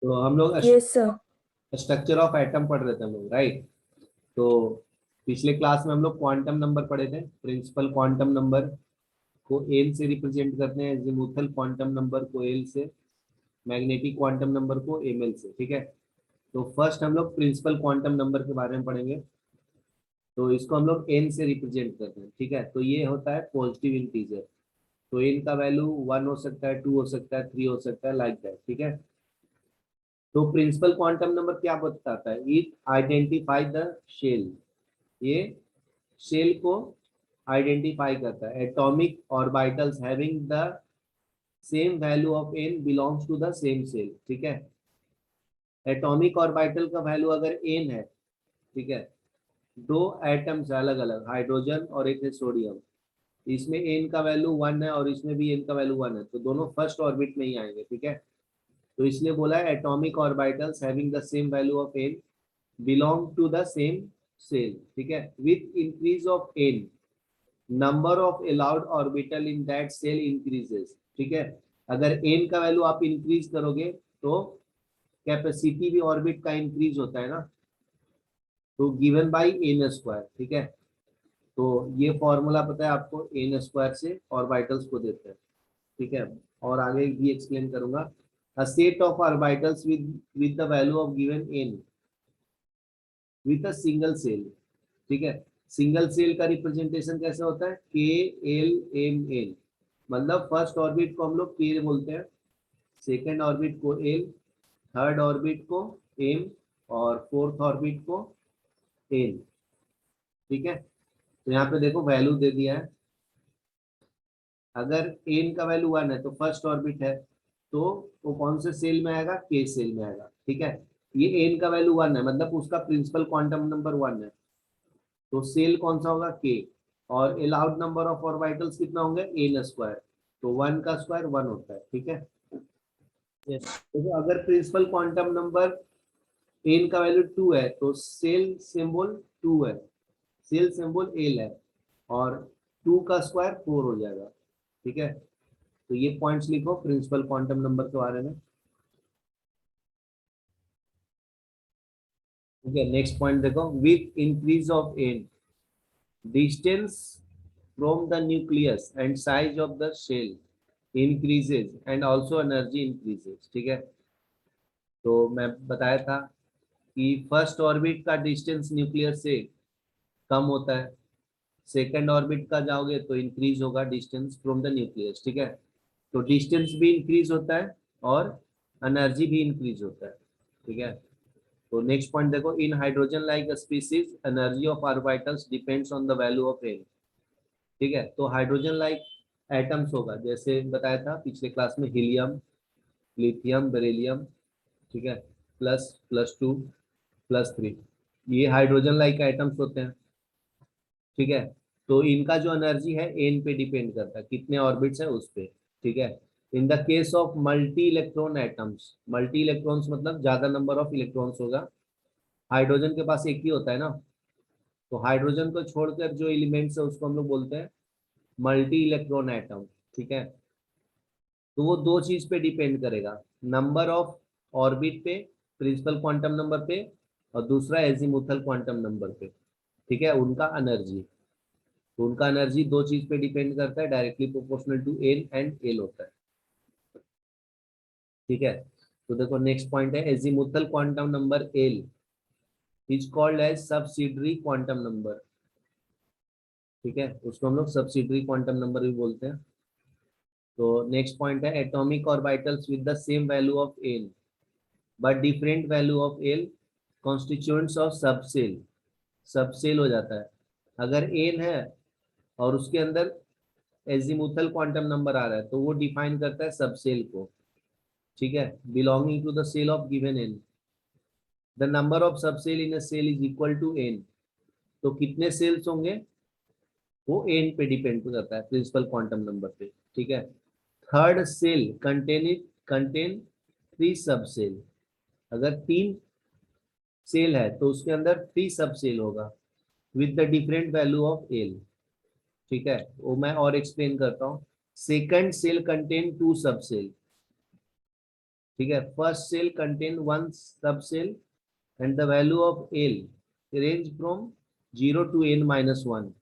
तो हम लोग yes sir. Structure of atom पढ़ रहे थे हम लोग, राइट। तो पिछले क्लास में हम लोग क्वांटम नंबर पढ़े थे। प्रिंसिपल क्वांटम नंबर को एल से रिप्रेजेंट करते हैं, एजीमुथल क्वांटम नंबर को एल से, मैग्नेटिक क्वांटम नंबर को एम एल से, ठीक है। तो फर्स्ट हम लोग प्रिंसिपल क्वांटम नंबर के बारे में पढ़ेंगे। तो इसको हम लोग एन से रिप्रेजेंट करते हैं, ठीक है। तो ये होता है पॉजिटिव इंटीजर। तो एन का वैल्यू 1 हो सकता है, 2 हो सकता है, 3 हो सकता है, लाइक दैट, ठीक है। तो प्रिंसिपल क्वांटम नंबर क्या बताता है? It identify the shell. ये शेल को आइडेंटिफाई करता है। Atomic orbitals having the same value of n belongs to the same shell, ठीक है। एटॉमिक ऑर्बिटल का वैल्यू अगर एन है, ठीक है, दो एटम्स अलग अलग, हाइड्रोजन और एक है सोडियम, इसमें एन का वैल्यू 1 है और इसमें भी एन का वैल्यू 1 है, तो दोनों फर्स्ट ऑर्बिट में ही आएंगे, ठीक है। तो इसलिए बोला है atomic orbitals having the same value of n belong to the same shell, ठीक है। With increase of n number of allowed orbital in that shell increases, ठीक है। अगर एन का वैल्यू आप इंक्रीज करोगे तो कैपेसिटी भी ऑर्बिट का इंक्रीज होता है ना, तो गिवन बाई एन स्क्वायर, ठीक है। तो ये फॉर्मूला पता है आपको, एन स्क्वायर से ऑर्बिटल्स को देते हैं, ठीक है। और आगे भी एक्सप्लेन करूंगा। A set of orbitals with the value of given n with a single shell, ठीक है। सिंगल सेल का रिप्रेजेंटेशन कैसे होता है? के एल एम एन, मतलब फर्स्ट ऑर्बिट को हम लोग के बोलते हैं, सेकेंड ऑर्बिट को एल, थर्ड ऑर्बिट को एम और फोर्थ ऑर्बिट को एन, ठीक है। तो यहाँ पे देखो वैल्यू दे दिया है। अगर एन का वैल्यू 1 है तो फर्स्ट ऑर्बिट है, तो वो कौन से सेल में आएगा? के सेल में आएगा, ठीक है। ये एन का वैल्यू 1 है, मतलब उसका प्रिंसिपल क्वांटम नंबर 1 है, तो सेल कौन सा होगा? के। और अलाउड नंबर ऑफ ऑर्बिटल्स कितना होंगे? N square. तो 1 का स्क्वायर 1 होता है, ठीक है। तो अगर प्रिंसिपल क्वांटम नंबर एन का वैल्यू 2 है तो सेल सिंबल 2 है, सेल सिंबल एल है, और 2 का स्क्वायर 4 हो जाएगा, ठीक है। तो ये पॉइंट्स लिखो प्रिंसिपल क्वांटम नंबर के बारे में, ठीक है। नेक्स्ट पॉइंट देखो, with increase of n distance from the nucleus and size of the shell increases and also energy increases, ठीक है। तो मैं बताया था कि फर्स्ट ऑर्बिट का डिस्टेंस न्यूक्लियस से कम होता है, सेकेंड ऑर्बिट का जाओगे तो इंक्रीज होगा डिस्टेंस फ्रॉम द न्यूक्लियस, ठीक है। तो डिस्टेंस भी इंक्रीज होता है और एनर्जी भी इंक्रीज होता है, ठीक है। तो नेक्स्ट पॉइंट देखो, in hydrogen like species energy of orbitals depends on the value of n, ठीक है। तो हाइड्रोजन लाइक एटम्स होगा, जैसे बताया था पिछले क्लास में, हीलियम, लिथियम, बेरिलियम, ठीक है, प्लस, +2, +3, ये हाइड्रोजन लाइक एटम्स होते हैं, ठीक है। तो इनका जो एनर्जी है एन पे डिपेंड करता है, कितने ऑर्बिट्स है उस पे, ठीक है। In the case of multi electron atoms, multi electrons मतलब ज्यादा नंबर ऑफ इलेक्ट्रॉन्स होगा, हाइड्रोजन के पास एक ही होता है ना, तो हाइड्रोजन को छोड़कर जो एलिमेंट्स है उसको हम लोग बोलते हैं मल्टी इलेक्ट्रॉन एटम, ठीक है। तो वो दो चीज पे डिपेंड करेगा, नंबर ऑफ ऑर्बिट पे, प्रिंसिपल क्वांटम नंबर पे, और दूसरा एजीमुथल क्वांटम नंबर पे, ठीक है, उनका एनर्जी। तो उनका एनर्जी दो चीज पे डिपेंड करता है, directly proportional to n and l होता है, ठीक है। तो देखो नेक्स्ट पॉइंट है, azimuthal quantum number l is called as subsidiary quantum number, ठीक है, उसको हम लोग सबसिडरी क्वांटम नंबर भी बोलते हैं। तो नेक्स्ट पॉइंट है, atomic orbitals with the same value of n but different value of l constituents of subshell, subshell हो जाता है। अगर एन है और उसके अंदर एजीमुथल क्वांटम नंबर आ रहा है तो वो डिफाइन करता है सबसेल को, ठीक है, belonging to the shell of given n. The number of subshell in a shell is equal to n, तो कितने सेल्स होंगे वो एन पे डिपेंड करता है, प्रिंसिपल क्वांटम नंबर पे, ठीक है। थर्ड सेल कंटेन 3 सब सेल, अगर 3 सेल है तो उसके अंदर 3 सब सेल होगा with the different value of L, ठीक है। वो मैं और एक्सप्लेन करता हूँ। सेकंड सेल कंटेन 2 सब सेल, ठीक है, first shell contain one subshell and the value of l range from 0 to n-1।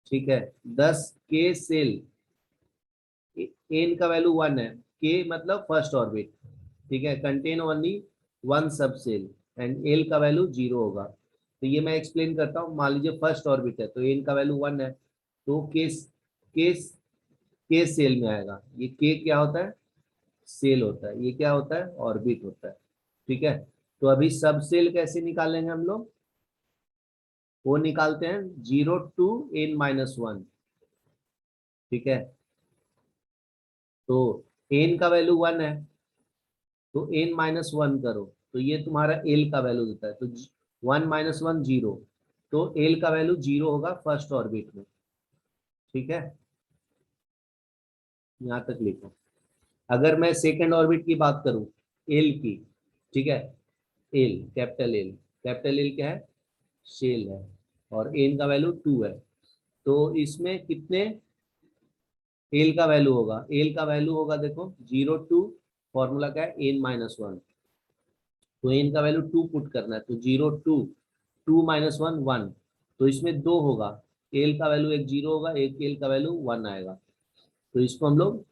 ठीक है, 10 के सेल, एन का वैल्यू 1 है, के मतलब फर्स्ट ऑर्बिट, ठीक है, contain only one subshell and L का वैल्यू 0 होगा। तो ये मैं एक्सप्लेन करता हूँ। मान लीजिए फर्स्ट ऑर्बिट है तो एन का वैल्यू 1 है, तो के सेल में आएगा। ये के क्या होता है? सेल होता है। ये क्या होता है? ऑर्बिट होता है। ठीक है, तो अभी सब सेल कैसे निकालेंगे हम लोग? वो निकालते हैं 0 to n-1। ठीक है, तो एन का वैल्यू 1 है तो n-1 करो तो ये तुम्हारा एल का वैल्यू देता है। तो 1-1 0, तो एल का वैल्यू 0 होगा फर्स्ट ऑर्बिट में। ठीक है, यहाँ तक लिखो। अगर मैं सेकेंड ऑर्बिट की बात करूं, एल की, ठीक है, एल कैपिटल एल क्या है? शेल है, और एन का वैल्यू 2 है। तो इसमें कितने एल का वैल्यू होगा? एल का वैल्यू होगा देखो 0 to, फॉर्मूला क्या है? n-1। तो एन का वैल्यू 2 पुट करना है, तो 0 to 2-1 1। तो इसमें दो होगा, एल का वैल्यू एक 0 होगा, एक एल का वैल्यू 1 आएगा। तो इसको हम लोग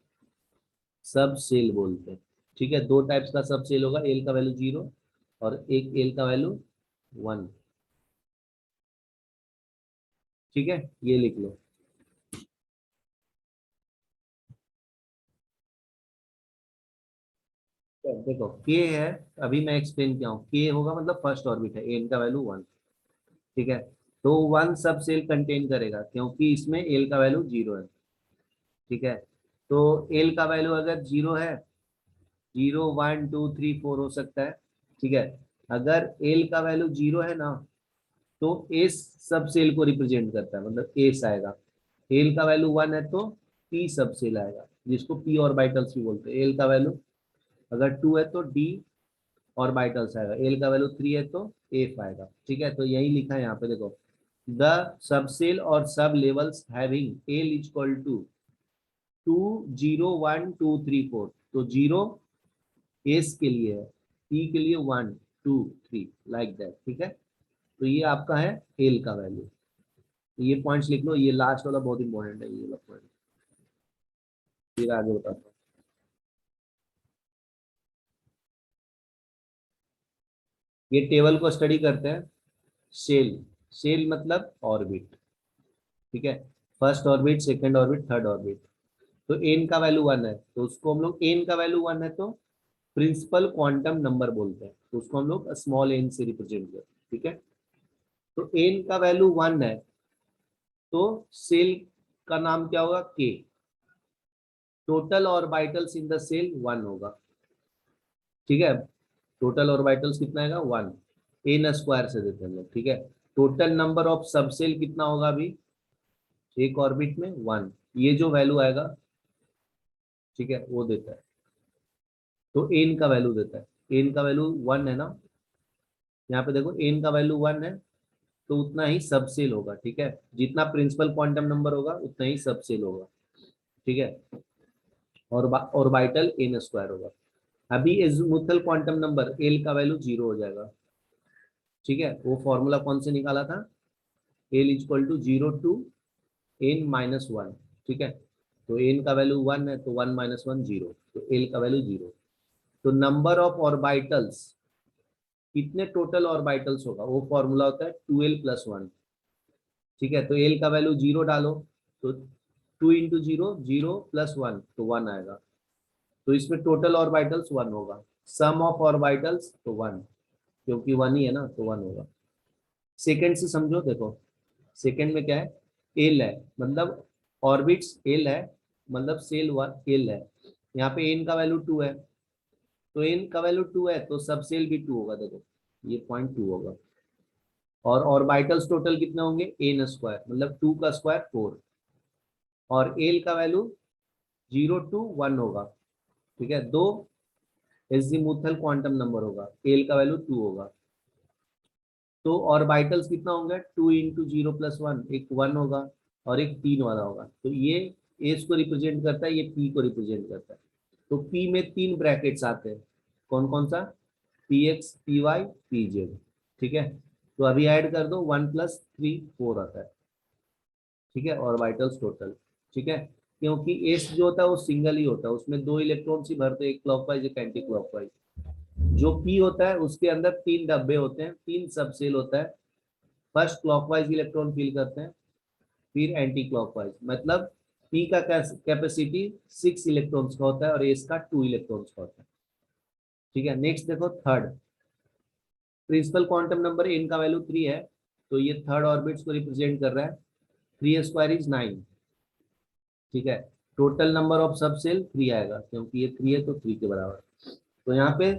सब सेल बोलते हैं। ठीक है, दो टाइप्स का सब सेल होगा, एल का वैल्यू 0 और एक एल का वैल्यू 1। ठीक है, ये लिख लो। तो देखो के है, अभी मैं एक्सप्लेन किया हूँ, के होगा मतलब फर्स्ट ऑर्बिट है, एन का वैल्यू 1। ठीक है, तो वन सब सेल कंटेन करेगा क्योंकि इसमें एल का वैल्यू 0 है। ठीक है, तो एल का वैल्यू अगर 0 है, 0 1 2 3 4 हो सकता है। ठीक है, अगर एल का वैल्यू 0 है ना, तो एस सब सेल को रिप्रेजेंट करता है, मतलब एस आएगा। एल का वैल्यू 1 है तो पी सब सेल आएगा, जिसको पी ऑर्बिटल्स भी बोलते हैं। एल का वैल्यू अगर 2 है तो डी ऑर्बिटल्स आएगा, एल का वैल्यू 3 है तो एफ आएगा। ठीक है, तो यही लिखा है यहाँ पे देखो, द सबसेल और sublevels having l equal to 2 0 1 2 3 4। तो 0 एस के लिए है, पी के लिए 1 2 3 लाइक दैट। ठीक है, तो ये आपका है एल का वैल्यू। ये पॉइंट्स लिख लो, ये लास्ट वाला बहुत इंपॉर्टेंट है, ये वाला पॉइंट। फिर आगे बताता हूँ। ये टेबल को स्टडी करते हैं। सेल, सेल मतलब ऑर्बिट। ठीक है, first orbit, second orbit, third orbit. तो एन का वैल्यू 1 है तो उसको हम लोग, एन का वैल्यू 1 है तो प्रिंसिपल क्वांटम नंबर बोलते हैं, तो उसको हम लोग स्मॉल एन से रिप्रेजेंट करते हैं। ठीक है, तो एन का वैल्यू 1 है तो सेल का नाम क्या होगा? K. Total orbitals in the shell 1 होगा। ठीक है, टोटल ऑर्बिटल्स कितना आएगा? 1। एन स्क्वायर से देते हैं हम लोग। ठीक है, टोटल नंबर ऑफ सबसेल कितना होगा अभी एक ऑर्बिट में? 1। ये जो वैल्यू आएगा, ठीक है, वो देता है। तो एन का वैल्यू देता है, एन का वैल्यू 1 है ना, यहाँ पे देखो एन का वैल्यू 1 है तो उतना ही सबसेल होगा। ठीक है, जितना प्रिंसिपल क्वांटम नंबर होगा उतना ही सबसेल होगा। ठीक है, और ऑर्बिटल एन स्क्वायर होगा। अभी एजीमुथल क्वांटम नंबर एल का वैल्यू 0 हो जाएगा। ठीक है, वो फॉर्मूला कौन से निकाला था? L equal to 0 to n-1। ठीक है, तो एन का वैल्यू 1 है तो 1-1 0, तो एल का वैल्यू 0। तो नंबर ऑफ ऑर्बिटल्स, कितने टोटल ऑर्बिटल्स होगा, वो फॉर्मूला होता है 2l+1। ठीक है, तो एल का वैल्यू 0 डालो तो 2 इंटू 0 0 + 1 तो 1 आएगा। तो इसमें टोटल ऑर्बिटल्स 1 होगा, सम ऑफ ऑर्बिटल्स तो 1, क्योंकि 1 ही है ना तो 1 होगा। सेकेंड से समझो, देखो सेकेंड में क्या है? एल है, मतलब ऑर्बिट्स एल है, मतलब सेल 1 एल है। यहाँ पे एन का वैल्यू 2 है, तो एन का वैल्यू 2 है तो सब सेल भी 2 होगा। देखो ये पॉइंट 2 होगा। और ऑर्बिटल्स टोटल कितने होंगे? एन स्क्वायर, मतलब 2 का स्क्वायर 4। और एल का वैल्यू 0 to 1 होगा। ठीक है, दो एजीमुथल क्वांटम नंबर होगा, एल का वैल्यू 2 होगा। तो ऑर्बिटल्स कितना होंगे? 2 इंटू 0 + 1, एक 1 होगा और एक 3 वाला होगा। तो ये एस को रिप्रेजेंट करता है, ये पी को रिप्रेजेंट करता है। तो पी में 3 ब्रैकेट्स आते हैं, कौन कौन सा, p x, p y, p z. ठीक है, तो अभी ऐड कर दो, 1 + 3 4 आता है। ठीक है, ऑर्बिटल्स टोटल। ठीक है, क्योंकि एस जो होता है वो सिंगल ही होता है, उसमें 2 इलेक्ट्रॉन्स ही भरते हैं, एक क्लॉकवाइज एक एंटी क्लॉकवाइज। जो पी होता है उसके अंदर 3 डब्बे होते हैं, 3 सब सेल होता है। फर्स्ट क्लॉकवाइज इलेक्ट्रॉन फिल करते हैं, फिर एंटी क्लॉकवाइज। मतलब पी का कैपेसिटी 6 इलेक्ट्रॉन्स का होता है और एस का 2 इलेक्ट्रॉन्स का होता है। ठीक है, नेक्स्ट देखो third, principal quantum number n का वैल्यू 3 है, तो ये थर्ड ऑर्बिट्स को रिप्रेजेंट कर रहा है। 3² = 9। ठीक है, टोटल नंबर ऑफ सब सेल 3 आएगा, क्योंकि ये 3 है तो 3 के बराबर। तो यहाँ पे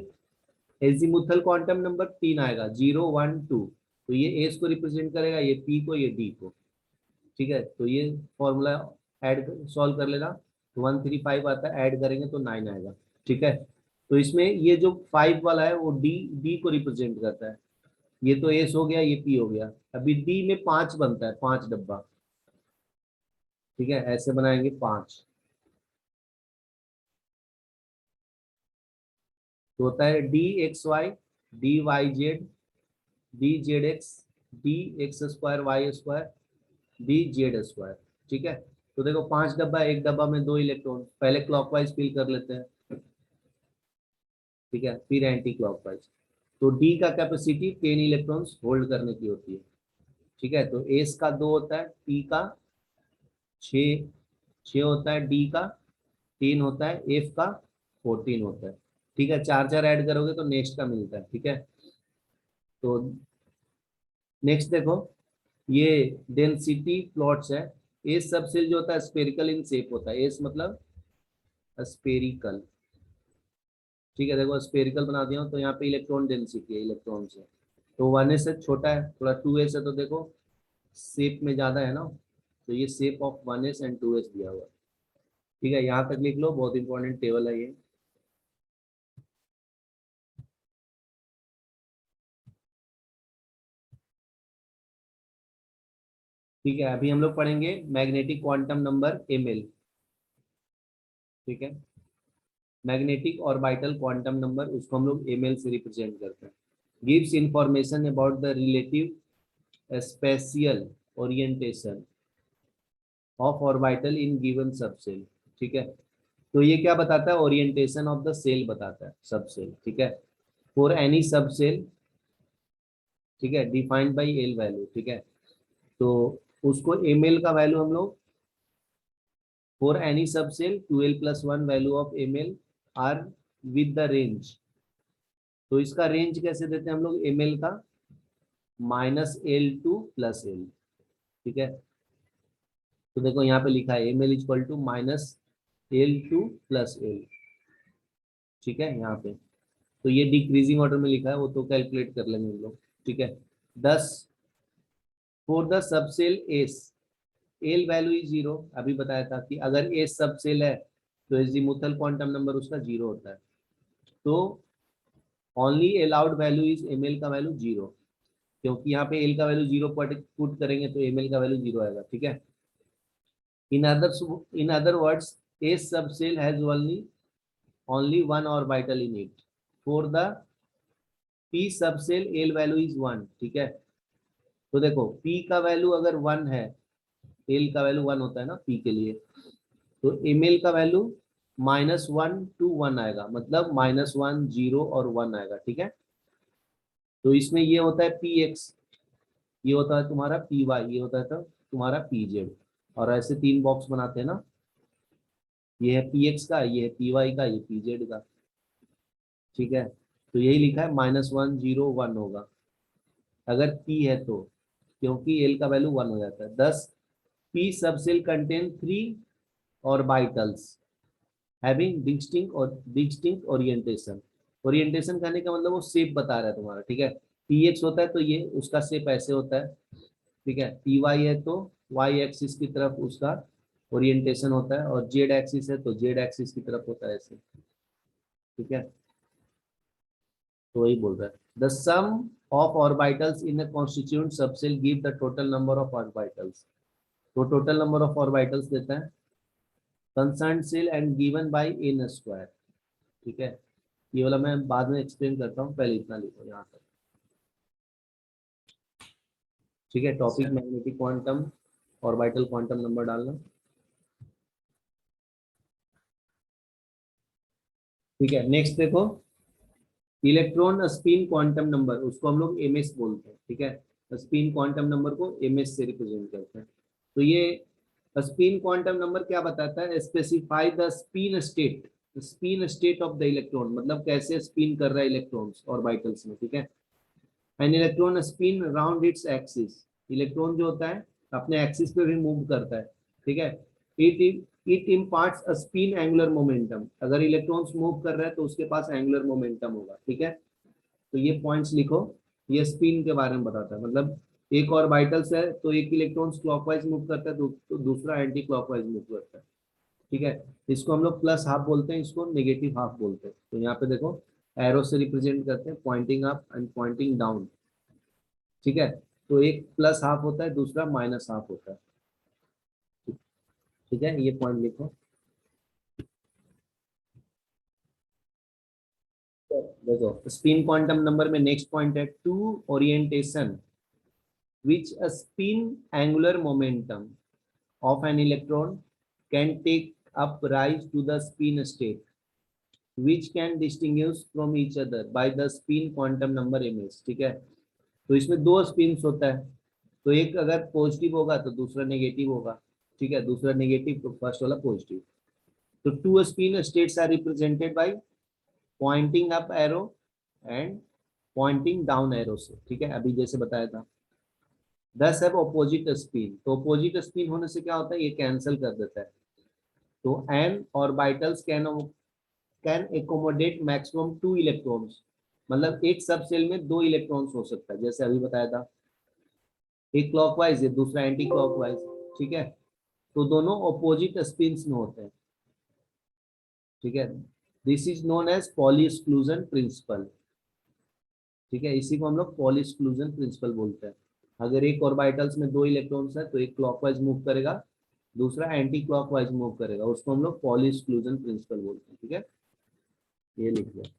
एजीमुथल क्वांटम नंबर 3 आएगा, 0 1 2। तो ये एस को रिप्रेजेंट करेगा, ये पी को, ये डी को। ठीक है, तो ये फॉर्मूला ऐड सॉल्व कर लेना, तो 135 आता है, ऐड करेंगे तो 9 आएगा। ठीक है, तो इसमें ये जो 5 वाला है वो डी डी को रिप्रेजेंट करता है। ये तो एस हो गया, ये पी हो गया। अभी डी में 5 बनता है, 5 डब्बा। ठीक है, ऐसे बनाएंगे 5। तो होता है d x y, d y z, d z x, d x² y², d z square. ठीक है, तो देखो 5 डब्बा, एक डब्बा में 2 इलेक्ट्रॉन, पहले क्लॉकवाइज फिल कर लेते हैं। ठीक है, फिर एंटी क्लॉकवाइज। तो डी का कैपेसिटी 10 इलेक्ट्रॉन्स होल्ड करने की होती है। ठीक है, तो एस का 2 होता है, पी का 6 6 होता है, डी का 3 होता है, एफ का 14 होता है। ठीक है, 4 4 ऐड करोगे तो नेक्स्ट का मिलता है। ठीक है, तो नेक्स्ट देखो, ये डेंसिटी प्लॉट्स है। एस सबसेल जो होता है स्पेरिकल इन शेप होता है, एस मतलब स्पेरिकल। ठीक है, देखो स्पेरिकल बना दिया हूं, तो यहाँ पे इलेक्ट्रॉन डेंसिटी है, इलेक्ट्रॉन से। तो 1s से छोटा है थोड़ा, 2s है, तो देखो शेप में ज्यादा है ना, तो ये shape of 1s and 2s दिया हुआ है। ठीक है, यहाँ तक लिख लो, बहुत इंपॉर्टेंट टेबल है ये। ठीक है, अभी हम लोग पढ़ेंगे मैग्नेटिक क्वांटम नंबर ml। ठीक है, मैग्नेटिक ऑर्बिटल क्वांटम नंबर, उसको हम लोग ml से रिप्रेजेंट करते हैं। Gives information about the relative spatial orientation of orbital in given subshell. ठीक है, तो ये क्या बताता है, ओरिएंटेशन ऑफ द सेल बताता है, सबसेल। ठीक है, फॉर एनी सबसेल। ठीक है, डिफाइंड बाय एल वैल्यू। ठीक है, तो उसको ml का वैल्यू हम लोग, for any subshell 2l+1 value of ml are with the range. तो इसका रेंज कैसे देते हैं हम लोग ml का, -L2 + L। ठीक है, तो देखो यहाँ पे लिखा है ml = -L2 + L। ठीक है, यहाँ पे तो ये डिक्रीजिंग ऑर्डर में लिखा है, वो तो कैलकुलेट कर लेंगे हम लोग। ठीक है, 10 for the subshell S, L value is 0। अभी बताया था कि अगर एस सबसेल है तो एजीमुथल क्वांटम नंबर उसका 0 होता है। तो only allowed value is ml का वैल्यू 0, क्योंकि यहाँ पे एल का वैल्यू 0 पुट करेंगे तो ml का वैल्यू 0 आएगा। ठीक है, in other words, a subcell has only one orbital in it. For the p subcell l value is 1। ठीक है, तो देखो p का वैल्यू अगर 1 है, l का वैल्यू 1 होता है ना p के लिए, तो ml का वैल्यू -1 to 1 आएगा, मतलब -1 0 और 1 आएगा। ठीक है, तो इसमें ये होता है px, ये होता है तुम्हारा py, ये होता है तो तुम्हारा pz। और ऐसे 3 बॉक्स बनाते हैं ना, ये है px का, ये है py का, ये pz का। ठीक है, तो यही लिखा है -1 0 1 होगा अगर p है तो, क्योंकि l का वैल्यू 1 हो जाता है। 10 p subshell contain 3 orbitals having distinct orientation. Orientation कहने का मतलब वो शेप बता रहा है तुम्हारा। ठीक है, px होता है तो ये उसका शेप ऐसे होता है। ठीक है, py है तो y एक्सिस की तरफ उसका ओरिएंटेशन होता है, और z एक्सिस है तो z एक्सिस की तरफ होता है ऐसे। ठीक है, तो वही बोल रहा है, the sum of orbitals in a constituent subshell give the total number of orbitals. तो टोटल नंबर ऑफ ऑर्बिटल्स देता है concern shell and given by n square. ठीक है, ये वाला मैं बाद में एक्सप्लेन करता हूँ, पहले इतना लिखो यहाँ तक। ठीक है, topic magnetic quantum, orbital quantum number डालना। ठीक है, नेक्स्ट देखो, इलेक्ट्रॉन स्पिन क्वांटम नंबर, उसको हम लोग एमएस बोलते हैं। ठीक है, स्पिन क्वांटम नंबर को एमएस से रिप्रेजेंट करते हैं। तो ये स्पिन क्वांटम नंबर क्या बताता है, specify the spin state of the electron, मतलब कैसे स्पिन कर रहा है इलेक्ट्रॉन्स ऑर्बिटल्स में। ठीक है, an electron spin round its axis, electron जो होता है अपने एक्सिस पे भी मूव करता है। ठीक है, it imparts a spin angular momentum, अगर इलेक्ट्रॉन्स मूव कर रहा है तो उसके पास एंगुलर मोमेंटम होगा। ठीक है, तो ये पॉइंट्स लिखो, ये स्पिन के बारे में बताता है। मतलब एक ऑर्बिटल्स है तो एक इलेक्ट्रॉन्स क्लॉकवाइज मूव करता है तो दूसरा एंटी क्लॉकवाइज मूव करता है। ठीक है, इसको हम लोग प्लस हाफ बोलते हैं, इसको नेगेटिव हाफ बोलते हैं। तो यहाँ पे देखो एरो से रिप्रेजेंट करते हैं, pointing up and pointing down. ठीक है, तो एक प्लस हाफ होता है, दूसरा माइनस हाफ होता है। ठीक है, ये पॉइंट लिखो। देखो स्पिन क्वांटम नंबर में नेक्स्ट पॉइंट है, two orientation which a spin angular momentum of an electron can take up rise to the spin state which can distinguish from each other by the spin quantum number ms। ठीक है, तो इसमें दो spins होता है, तो एक अगर पॉजिटिव होगा तो दूसरा नेगेटिव होगा। ठीक है, दूसरा नेगेटिव तो फर्स्ट वाला पॉजिटिव। तो two spin states are represented by pointing up arrow and pointing down arrow से। ठीक है, अभी जैसे बताया था। दस है ऑपोजिट स्पिन, तो ऑपोजिट स्पिन होने से क्या होता है, ये कैंसिल कर देता है। तो an orbitals can accommodate maximum two electrons, मतलब एक सब सेल में दो इलेक्ट्रॉन्स हो सकता है, जैसे अभी बताया था, एक क्लॉकवाइज है दूसरा एंटी क्लॉकवाइज। ठीक है, तो दोनों ऑपोजिट स्पिन्स में होते हैं। ठीक है, this is known as Pauli exclusion principle. ठीक है, इसी को हम लोग पॉली एक्सक्लूजन प्रिंसिपल बोलते हैं। अगर एक ऑर्बिटल्स में दो इलेक्ट्रॉन्स है तो एक क्लॉकवाइज मूव करेगा, दूसरा एंटी क्लॉकवाइज मूव करेगा, उसको हम लोग पॉली एक्सक्लूजन प्रिंसिपल बोलते हैं। ठीक है, ये लिख लिया।